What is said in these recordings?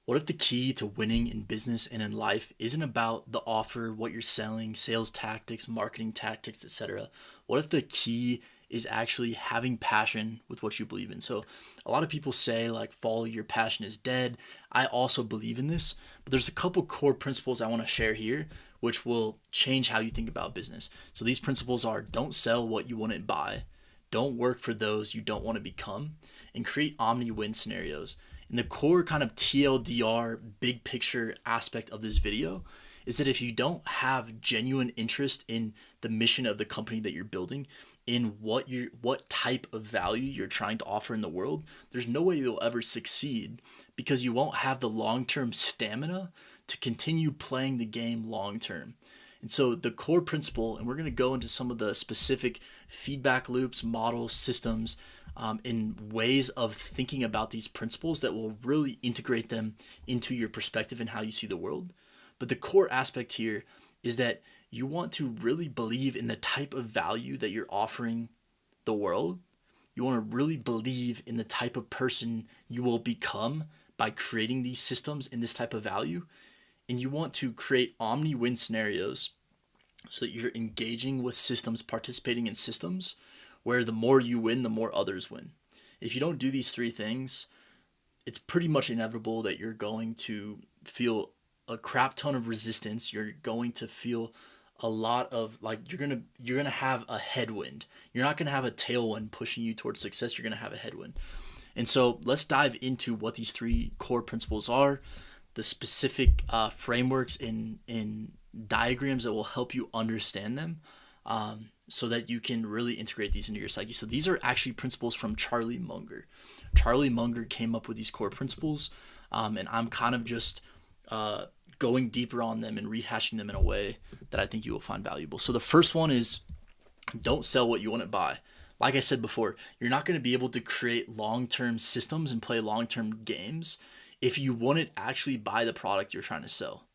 What if the key to winning in business and in life isn't about the offer, what you're selling, sales tactics, marketing tactics, etc.? What if the key is actually having passion with what you believe in? So, a lot of people say, like, follow your passion is dead. I also believe in this, but there's a couple core principles I want to share here, which will change how you think about business. So, these principles are: don't sell what you wouldn't buy, don't work for those you don't want to become, and create omni win scenarios. And the core kind of TLDR big picture aspect of this video is that if you don't have genuine interest in the mission of the company that you're building, in what type of value you're trying to offer in the world, there's no way you'll ever succeed, because you won't have the long-term stamina to continue playing the game long term. And so the core principle, and we're going to go into some of the specific feedback loops, models, systems, in ways of thinking about these principles that will really integrate them into your perspective and how you see the world. But the core aspect here is that you want to really believe in the type of value that you're offering the world. You want to really believe in the type of person you will become by creating these systems in this type of value. And you want to create omni-win scenarios so that you're engaging with systems, participating in systems where the more you win, the more others win. If you don't do these three things, it's pretty much inevitable that you're going to feel a crap ton of resistance. You're going to feel a lot of, like, you're gonna have a headwind. You're not gonna have a tailwind pushing you towards success. You're gonna have a headwind. And so let's dive into what these three core principles are, the specific frameworks in diagrams that will help you understand them, so that you can really integrate these into your psyche. So these are actually principles from Charlie Munger. Charlie Munger came up with these core principles, and I'm kind of just going deeper on them and rehashing them in a way that I think you will find valuable. So the first one is: don't sell what you wouldn't buy. Like I said before, you're not going to be able to create long-term systems and play long-term games if you wouldn't actually buy the product you're trying to sell.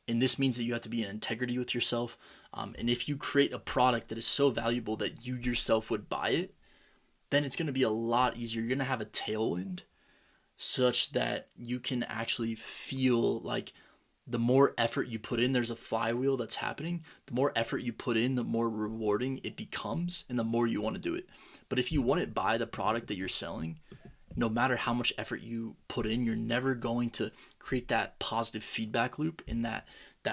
And this means that you have to be in integrity with yourself. And if you create a product that is so valuable that you yourself would buy it, then it's going to be a lot easier. You're going to have a tailwind such that you can actually feel like the more effort you put in, there's a flywheel that's happening. The more effort you put in, the more rewarding it becomes, and the more you want to do it. But if you wouldn't buy the product that you're selling, no matter how much effort you put in, you're never going to create that positive feedback loop in that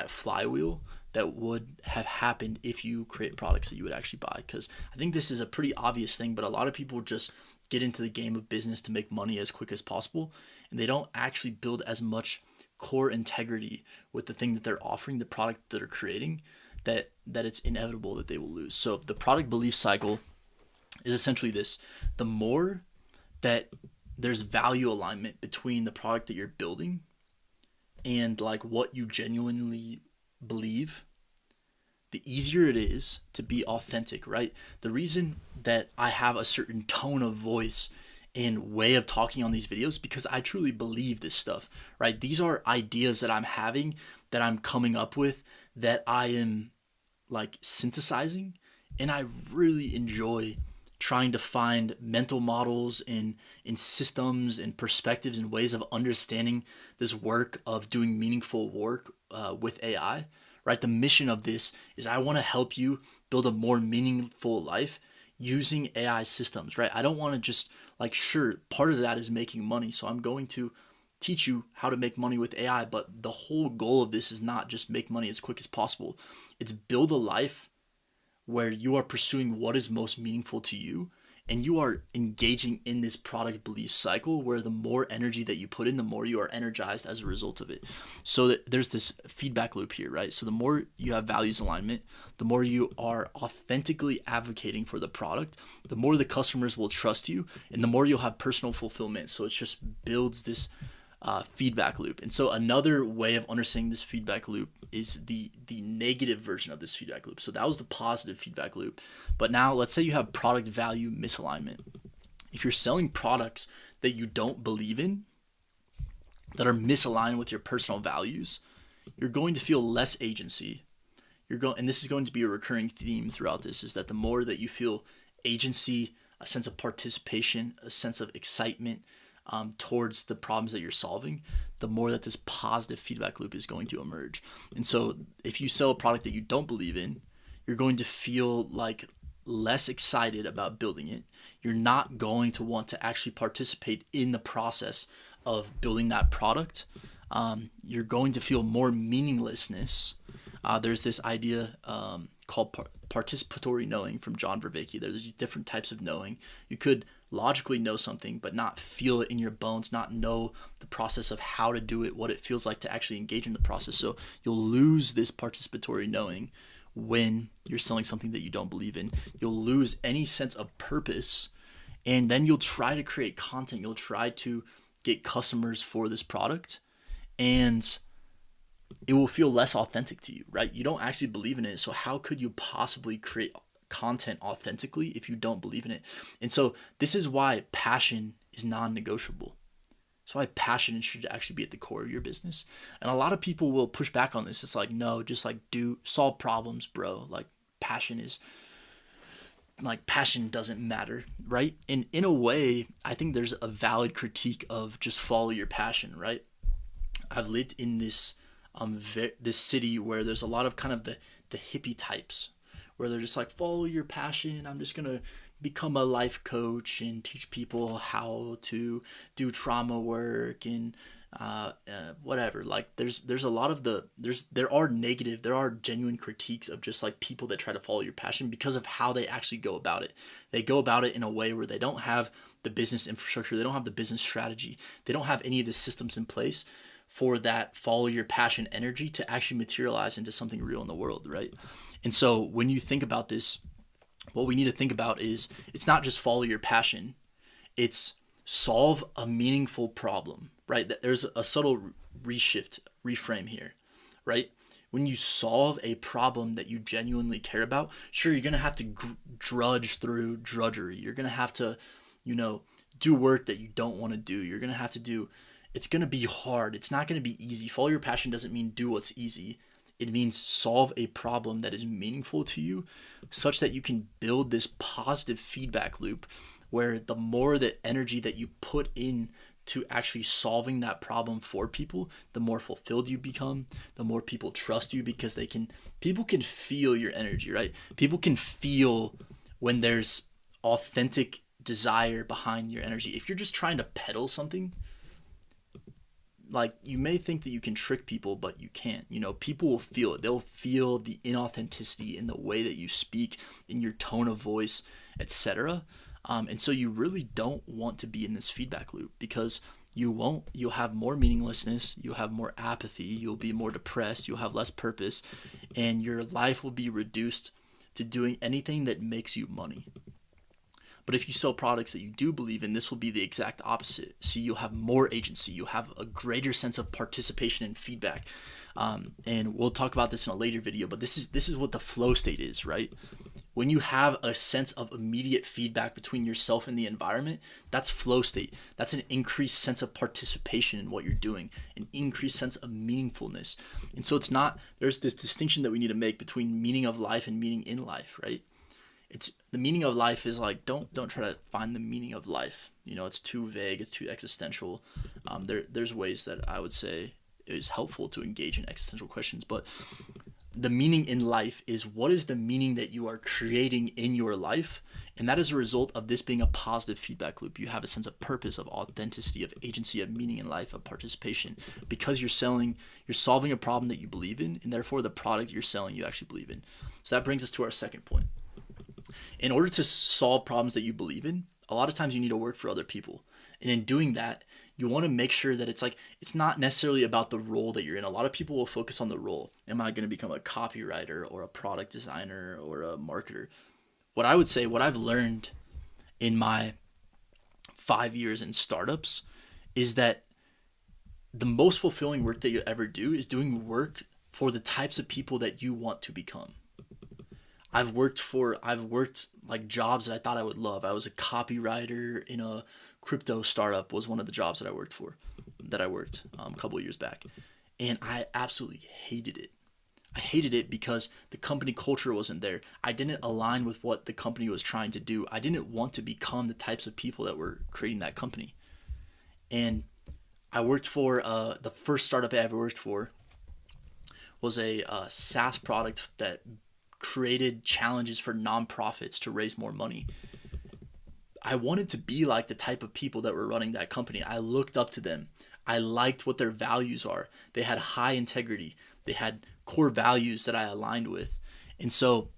flywheel that would have happened if you create products that you would actually buy. Because I think this is a pretty obvious thing, but a lot of people just get into the game of business to make money as quick as possible, and they don't actually build as much core integrity with the thing that they're offering, the product that they're creating, that it's inevitable that they will lose. So the product belief cycle is essentially this: the more that there's value alignment between the product that you're building and like what you genuinely believe, the easier it is to be authentic, right? The reason that I have a certain tone of voice and way of talking on these videos, because I truly believe this stuff, right? These are ideas that I'm having, that I'm coming up with, that I am like synthesizing, and I really enjoy trying to find mental models and systems and perspectives and ways of understanding this work of doing meaningful work with AI, right? The mission of this is I want to help you build a more meaningful life using AI systems, right? I don't want to just, like, sure, part of that is making money. So I'm going to teach you how to make money with AI, but the whole goal of this is not just make money as quick as possible. It's build a life where you are pursuing what is most meaningful to you, and you are engaging in this product belief cycle where the more energy that you put in, the more you are energized as a result of it. So that there's this feedback loop here, right? So the more you have values alignment, the more you are authentically advocating for the product, the more the customers will trust you, and the more you'll have personal fulfillment. So it just builds this feedback loop. And so another way of understanding this feedback loop is the negative version of this feedback loop. So that was the positive feedback loop. But now let's say you have product value misalignment. If you're selling products that you don't believe in, that are misaligned with your personal values, you're going to feel less agency. And this is going to be a recurring theme throughout this, is that the more that you feel agency, a sense of participation, a sense of excitement, towards the problems that you're solving, the more that this positive feedback loop is going to emerge. And so if you sell a product that you don't believe in, you're going to feel like less excited about building it. You're not going to want to actually participate in the process of building that product. You're going to feel more meaninglessness. There's this idea called participatory knowing from John Vervaeke. There's these different types of knowing. You could logically know something, but not feel it in your bones, not know the process of how to do it, what it feels like to actually engage in the process. So you'll lose this participatory knowing when you're selling something that you don't believe in. You'll lose any sense of purpose, and then you'll try to create content. You'll try to get customers for this product, and it will feel less authentic to you, right? You don't actually believe in it. So how could you possibly create content authentically if you don't believe in it? And so this is why passion is non-negotiable. That's why passion should actually be at the core of your business. And a lot of people will push back on this. It's like, no, just like solve problems, bro. Like passion doesn't matter, right? And in a way, I think there's a valid critique of just follow your passion, right? I've lived in this city where there's a lot of kind of the hippie types, where they're just like, follow your passion. I'm just gonna become a life coach and teach people how to do trauma work and whatever. Like there's a lot of there are genuine critiques of just like people that try to follow your passion because of how they actually go about it. They go about it in a way where they don't have the business infrastructure, they don't have the business strategy, they don't have any of the systems in place for that follow your passion energy to actually materialize into something real in the world, right? And so when you think about this, what we need to think about is it's not just follow your passion, it's solve a meaningful problem, right? There's a subtle reframe here, right? When you solve a problem that you genuinely care about, sure, you're going to have to drudge through drudgery. You're going to have to, do work that you don't want to do. You're going to have to it's going to be hard. It's not going to be easy. Follow your passion doesn't mean do what's easy. It means solve a problem that is meaningful to you such that you can build this positive feedback loop where the more the energy that you put in to actually solving that problem for people, the more fulfilled you become, the more people trust you because people can feel your energy, right? People can feel when there's authentic desire behind your energy. If you're just trying to peddle something, like you may think that you can trick people, but you can't. People will feel it. They'll feel the inauthenticity in the way that you speak, in your tone of voice, etc. And so you really don't want to be in this feedback loop because you'll have more meaninglessness, you'll have more apathy, you'll be more depressed, you'll have less purpose, and your life will be reduced to doing anything that makes you money. But if you sell products that you do believe in, this will be the exact opposite. See, you'll have more agency. You'll have a greater sense of participation and feedback. And we'll talk about this in a later video, but this is what the flow state is, right? When you have a sense of immediate feedback between yourself and the environment, that's flow state. That's an increased sense of participation in what you're doing, an increased sense of meaningfulness. And so there's this distinction that we need to make between meaning of life and meaning in life, right? It's the meaning of life is like, don't try to find the meaning of life. It's too vague. It's too existential. There's ways that I would say it is helpful to engage in existential questions, but the meaning in life is what is the meaning that you are creating in your life. And that is a result of this being a positive feedback loop. You have a sense of purpose, of authenticity, of agency, of meaning in life, of participation, because you're solving a problem that you believe in, and therefore the product you're selling you actually believe in. So that brings us to our second point. In order to solve problems that you believe in, a lot of times you need to work for other people. And in doing that, you want to make sure that it's not necessarily about the role that you're in. A lot of people will focus on the role. Am I going to become a copywriter or a product designer or a marketer? What I would say, what I've learned in my 5 years in startups is that the most fulfilling work that you ever do is doing work for the types of people that you want to become. I've worked like jobs that I thought I would love. I was a copywriter in a crypto startup was one of the jobs that I worked a couple of years back. And I absolutely hated it. I hated it because the company culture wasn't there. I didn't align with what the company was trying to do. I didn't want to become the types of people that were creating that company. And I worked for the first startup I ever worked for was a SaaS product that created challenges for nonprofits to raise more money. I wanted to be like the type of people that were running that company. I looked up to them. I liked what their values are. They had high integrity. They had core values that I aligned with. And so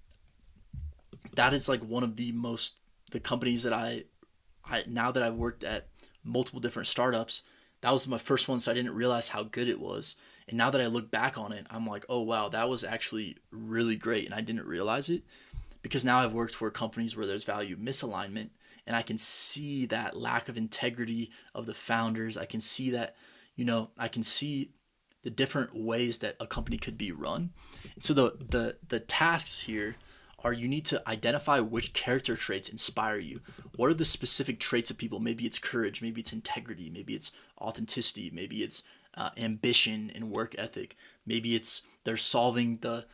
that is like one of the companies that I now that I've worked at multiple different startups, that was my first one, so I didn't realize how good it was. And now that I look back on it, I'm like, oh wow, that was actually really great, and I didn't realize it because now I've worked for companies where there's value misalignment, and I can see that lack of integrity of the founders. I can see that, I can see the different ways that a company could be run. And so the tasks here are you need to identify which character traits inspire you. What are the specific traits of people? Maybe it's courage, maybe it's integrity, maybe it's authenticity, maybe it's ambition and work ethic. Maybe it's they're solving the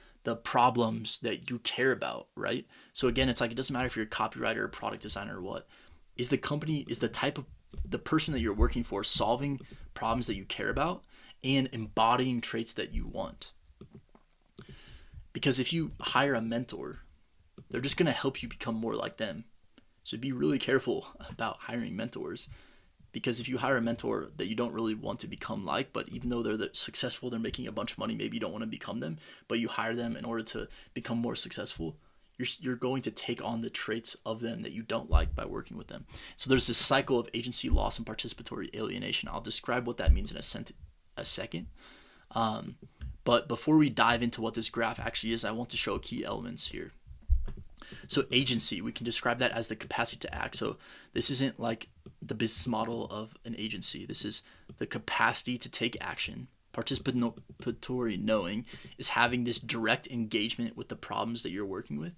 problems that you care about, right? So again, it's like it doesn't matter if you're a copywriter or product designer or what. Is the type of the person that you're working for solving problems that you care about and embodying traits that you want? Because if you hire a mentor, they're just going to help you become more like them. So be really careful about hiring mentors, because if you hire a mentor that you don't really want to become like, but even though they're successful, they're making a bunch of money, maybe you don't want to become them, but you hire them in order to become more successful, you're going to take on the traits of them that you don't like by working with them. So there's this cycle of agency loss and participatory alienation. I'll describe what that means in a second. But before we dive into what this graph actually is, I want to show key elements here. So agency, we can describe that as the capacity to act. So this isn't like the business model of an agency. This is the capacity to take action. Participatory knowing is having this direct engagement with the problems that you're working with,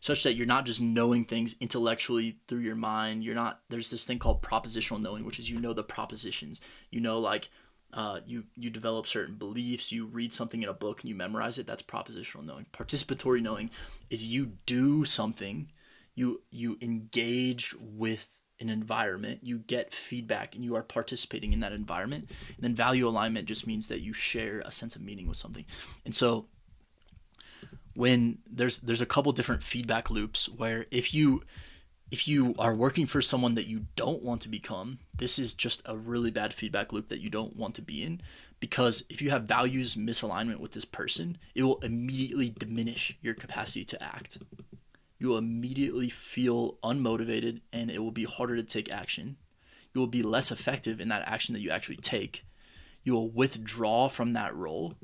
such that you're not just knowing things intellectually through your mind. There's this thing called propositional knowing, which is the propositions. You develop certain beliefs, you read something in a book and you memorize it. That's propositional knowing. Participatory knowing is you do something, you engage with an environment, you get feedback, and you are participating in that environment. And then value alignment just means that you share a sense of meaning with something. And so when there's a couple different feedback loops where if you are working for someone that you don't want to become, this is just a really bad feedback loop that you don't want to be in, because if you have values misalignment with this person, it will immediately diminish your capacity to act. You will immediately feel unmotivated and it will be harder to take action. You will be less effective in that action that you actually take. You will withdraw from that role,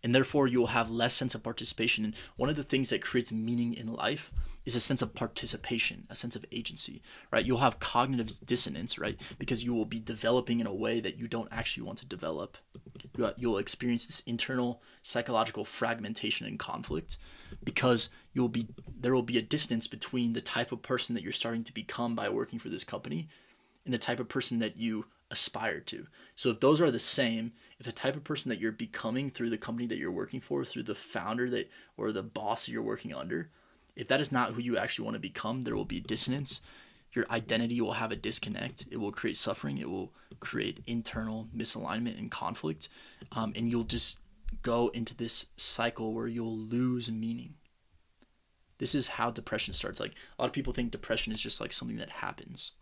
and therefore you will have less sense of participation. And one of the things that creates meaning in life is a sense of participation, a sense of agency, right? You'll have cognitive dissonance, right? Because you will be developing in a way that you don't actually want to develop. You'll experience this internal psychological fragmentation and conflict, because there will be a distance between the type of person that you're starting to become by working for this company and the type of person that you aspire to. So if those are the same, if the type of person that you're becoming through the company that you're working for, through the founder or the boss that you're working under, if that is not who you actually want to become, there will be dissonance. Your identity will have a disconnect. It will create suffering. It will create internal misalignment and conflict. And you'll just go into this cycle where you'll lose meaning. This is how depression starts. Like, a lot of people think depression is just like something that happens.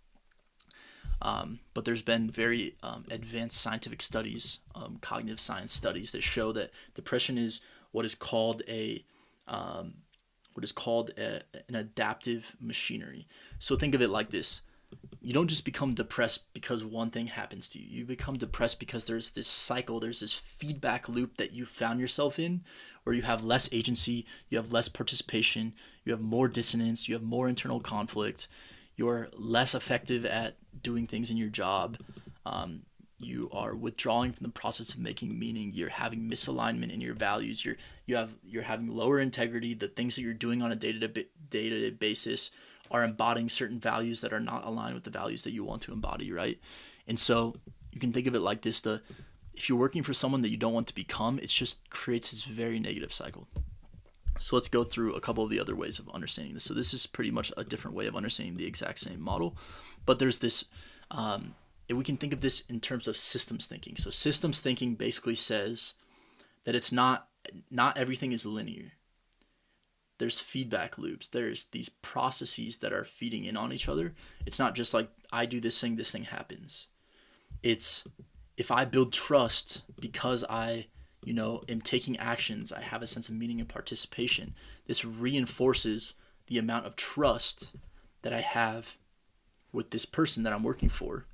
But there's been very advanced scientific studies, cognitive science studies, that show that depression is what is called an adaptive machinery. So think of it like this. You don't just become depressed because one thing happens to you. You become depressed because there's this cycle, there's this feedback loop that you found yourself in, where you have less agency, you have less participation, you have more dissonance, you have more internal conflict, you're less effective at doing things in your job. You are withdrawing from the process of making meaning. You're having misalignment in your values. You're having lower integrity. The things that you're doing on a day-to-day basis are embodying certain values that are not aligned with the values that you want to embody, right? And so you can think of it like this: if you're working for someone that you don't want to become, it just creates this very negative cycle. So let's go through a couple of the other ways of understanding this. So this is pretty much a different way of understanding the exact same model, but there's this And we can think of this in terms of systems thinking. So systems thinking basically says that it's not everything is linear. There's feedback loops. There's these processes that are feeding in on each other. It's not just like I do this thing happens. It's if I build trust because I, am taking actions, I have a sense of meaning and participation. This reinforces the amount of trust that I have with this person that I'm working for.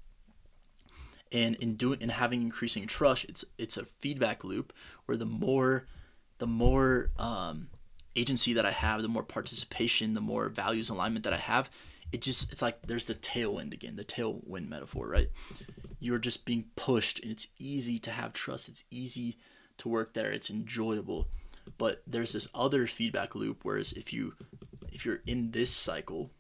And in having increasing trust, it's a feedback loop where the more agency that I have, the more participation, the more values alignment that I have, it's like there's the tailwind again, the tailwind metaphor, right? You're just being pushed, and it's easy to have trust. It's easy to work there. It's enjoyable. But there's this other feedback loop, whereas if you're in this cycle,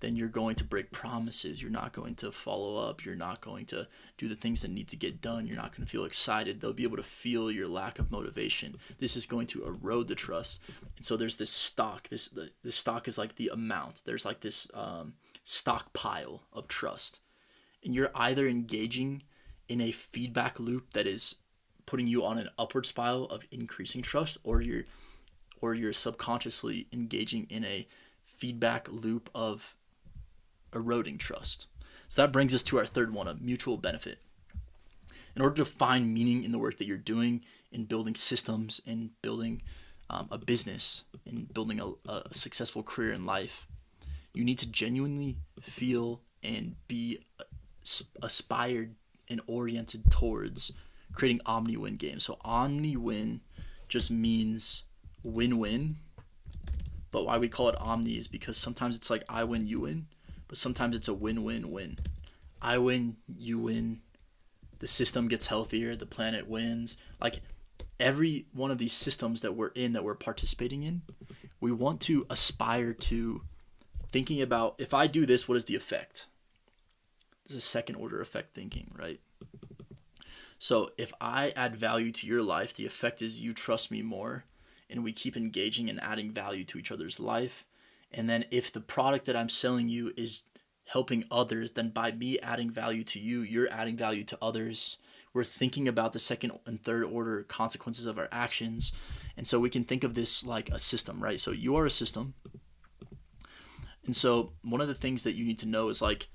then you're going to break promises. You're not going to follow up. You're not going to do the things that need to get done. You're not going to feel excited. They'll be able to feel your lack of motivation. This is going to erode the trust. And so there's this stock. This stock is like the amount. There's like this stockpile of trust. And you're either engaging in a feedback loop that is putting you on an upward spiral of increasing trust, or you're subconsciously engaging in a feedback loop of eroding trust. So that brings us to our third one, of mutual benefit. In order to find meaning in the work that you're doing, in building systems, in building a business, in building a successful career in life, you need to genuinely feel and be aspired and oriented towards creating omni-win games. So omni-win just means win-win, but why we call it omni is because sometimes it's like I win, you win, but sometimes it's a win-win-win. I win, you win, the system gets healthier, the planet wins. Like every one of these systems that we're in, that we're participating in, we want to aspire to thinking about, if I do this, what is the effect? This is second order effect thinking, right? So if I add value to your life, the effect is you trust me more, and we keep engaging and adding value to each other's life. And then if the product that I'm selling you is helping others, then by me adding value to you, you're adding value to others. We're thinking about the second and third order consequences of our actions. And so we can think of this like a system, right? So you are a system. And so one of the things that you need to know is like,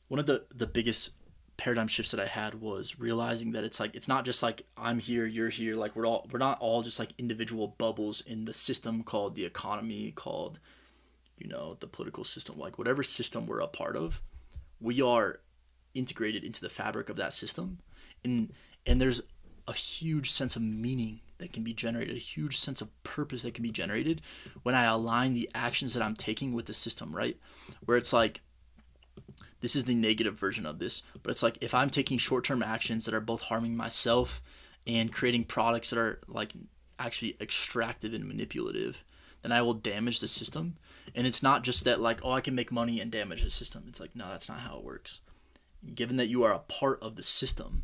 one of the biggest paradigm shifts that I had was realizing that it's like, it's not just like I'm here, you're here, like we're not all just like individual bubbles in the system called the economy, called the political system, like whatever system we're a part of, we are integrated into the fabric of that system. And there's a huge sense of meaning that can be generated, a huge sense of purpose that can be generated when I align the actions that I'm taking with the system, right? Where it's like, this is the negative version of this, but it's like if I'm taking short-term actions that are both harming myself and creating products that are like actually extractive and manipulative, then I will damage the system. And it's not just that like, oh, I can make money and damage the system. It's like, no, that's not how it works. Given that you are a part of the system,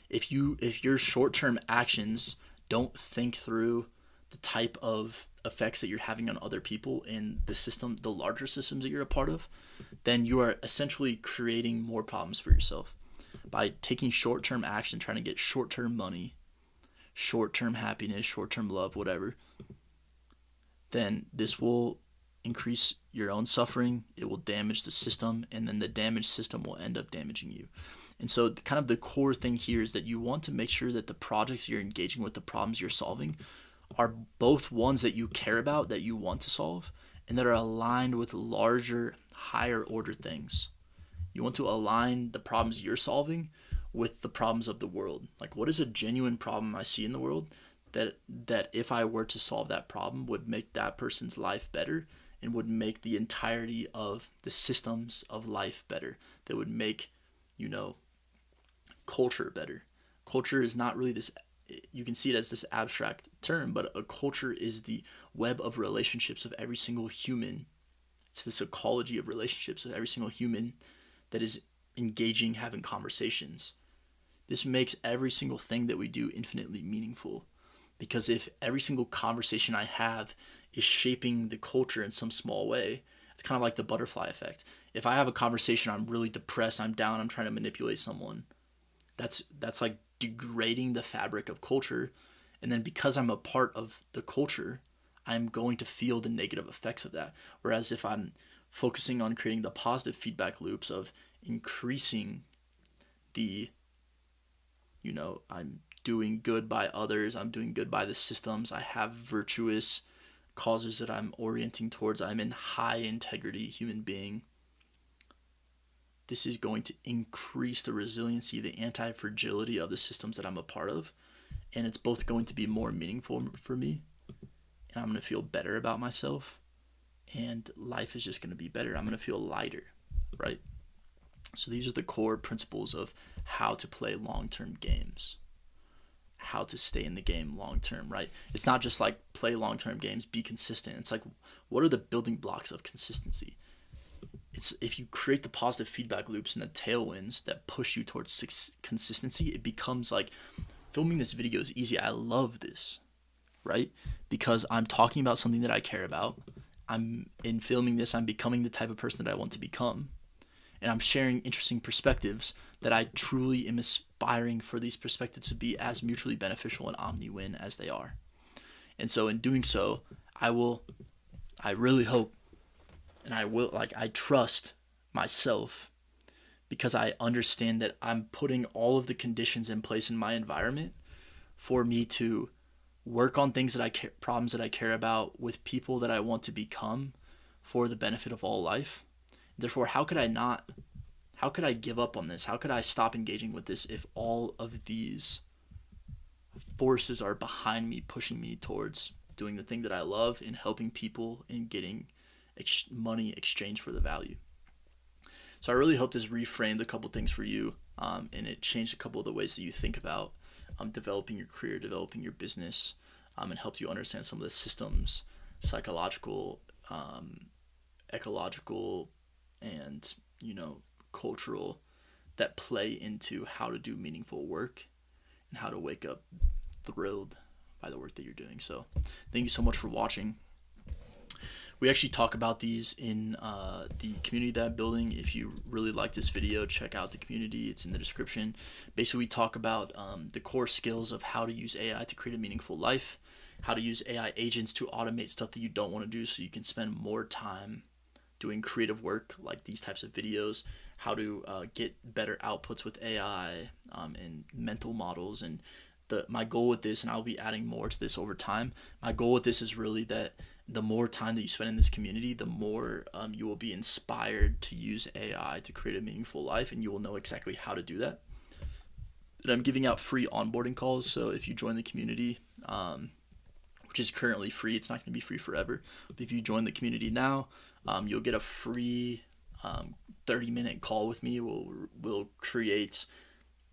if your short-term actions don't think through the type of effects that you're having on other people in the system, the larger systems that you're a part of, then you are essentially creating more problems for yourself by taking short-term action, trying to get short-term money, short-term happiness, short-term love, whatever. Then this will increase your own suffering, it will damage the system, and then the damaged system will end up damaging you. And so kind of the core thing here is that you want to make sure that the projects you're engaging with, the problems you're solving, are both ones that you care about, that you want to solve, and that are aligned with larger, higher order things. You want to align the problems you're solving with the problems of the world. Like, what is a genuine problem I see in the world that if I were to solve that problem would make that person's life better and would make the entirety of the systems of life better, that would make, culture better. Culture is not really this, you can see it as this abstract term, but a culture is the web of relationships of every single human. It's this ecology of relationships of every single human that is engaging, having conversations. This makes every single thing that we do infinitely meaningful, because if every single conversation I have is shaping the culture in some small way, it's kind of like the butterfly effect. If I have a conversation, I'm really depressed, I'm down, I'm trying to manipulate someone, that's like degrading the fabric of culture. And then because I'm a part of the culture, I'm going to feel the negative effects of that. Whereas if I'm focusing on creating the positive feedback loops of increasing the, I'm doing good by others, I'm doing good by the systems, I have virtuous causes that I'm orienting towards, I'm in high integrity human being, this is going to increase the resiliency, the anti-fragility of the systems that I'm a part of. And it's both going to be more meaningful for me, and I'm going to feel better about myself, and life is just going to be better. I'm going to feel lighter, right? So these are the core principles of how to play long-term games, how to stay in the game long-term, right? It's not just like play long-term games, be consistent. It's like, what are the building blocks of consistency? It's if you create the positive feedback loops and the tailwinds that push you towards consistency, it becomes like filming this video is easy. I love this, right? Because I'm talking about something that I care about. I'm in filming this, I'm becoming the type of person that I want to become. And I'm sharing interesting perspectives that I truly am aspiring for these perspectives to be as mutually beneficial and omni-win as they are. And so in doing so, I really hope, and I trust myself, because I understand that I'm putting all of the conditions in place in my environment for me to work on things problems that I care about with people that I want to become for the benefit of all life. Therefore, how could I give up on this? How could I stop engaging with this if all of these forces are behind me, pushing me towards doing the thing that I love and helping people and getting money exchanged for the value? So I really hope this reframed a couple things for you, and it changed a couple of the ways that you think about developing your career, developing your business, and helps you understand some of the systems, psychological, ecological, and cultural, that play into how to do meaningful work and how to wake up thrilled by the work that you're doing. So thank you so much for watching. We actually talk about these in the community that I'm building. If you really like this video, check out the community. It's in the description. Basically, we talk about the core skills of how to use AI to create a meaningful life, how to use AI agents to automate stuff that you don't want to do so you can spend more time doing creative work like these types of videos, how to get better outputs with AI, and mental models. And my goal with this, and I'll be adding more to this over time, my goal with this is really that the more time that you spend in this community, the more you will be inspired to use AI to create a meaningful life, and you will know exactly how to do that. And I'm giving out free onboarding calls, so if you join the community, which is currently free, it's not going to be free forever, but if you join the community now, you'll get a free 30-minute call with me. We'll create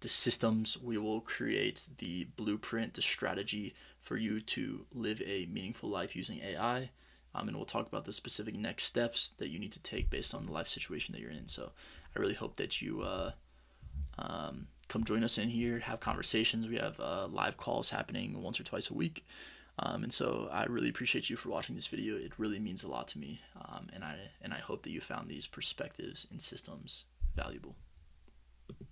the systems, we will create the blueprint, the strategy for you to live a meaningful life using AI. And we'll talk about the specific next steps that you need to take based on the life situation that you're in. So I really hope that you come join us in here, have conversations. We have live calls happening once or twice a week. And so I really appreciate you for watching this video. It really means a lot to me. And I hope that you found these perspectives and systems valuable.